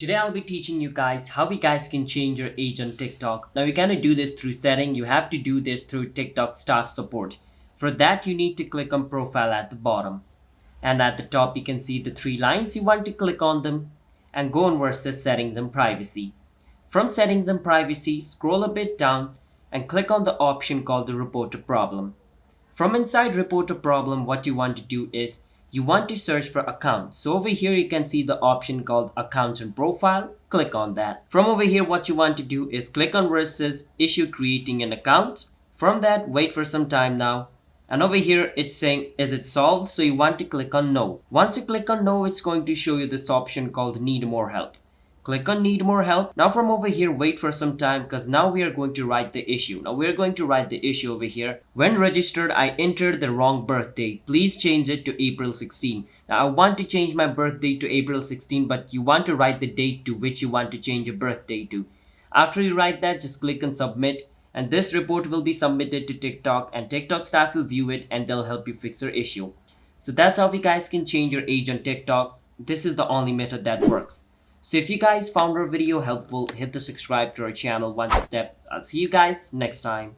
Today I'll be teaching you guys how you guys can change your age on TikTok. Now you're gonna do this through setting. You have to do this through TikTok staff support. For that you need to click on profile at the bottom. And at the top you can see the three lines. You want to click on them and go on versus settings and privacy. From settings and privacy, scroll a bit down and click on the option called the report a problem. From inside report a problem, what you want to do is you want to search for account. So over here you can see the option called account and profile. Click on that. From over here what you want to do is click on versus issue creating an account. From that, wait for some time now. And over here it's saying is it solved, so you want to click on no. Once you click on no, it's going to show you this option called need more help. Click on need more help. Now from over here, wait for some time because now we are going to write the issue. Now we are going to write the issue over here. When registered, I entered the wrong birthday. Please change it to April 16. Now I want to change my birthday to April 16, but you want to write the date to which you want to change your birthday to. After you write that, just click on submit. And this report will be submitted to TikTok and TikTok staff will view it and they'll help you fix your issue. So that's how you guys can change your age on TikTok. This is the only method that works. So if you guys found our video helpful, hit the subscribe to our channel one step. I'll see you guys next time.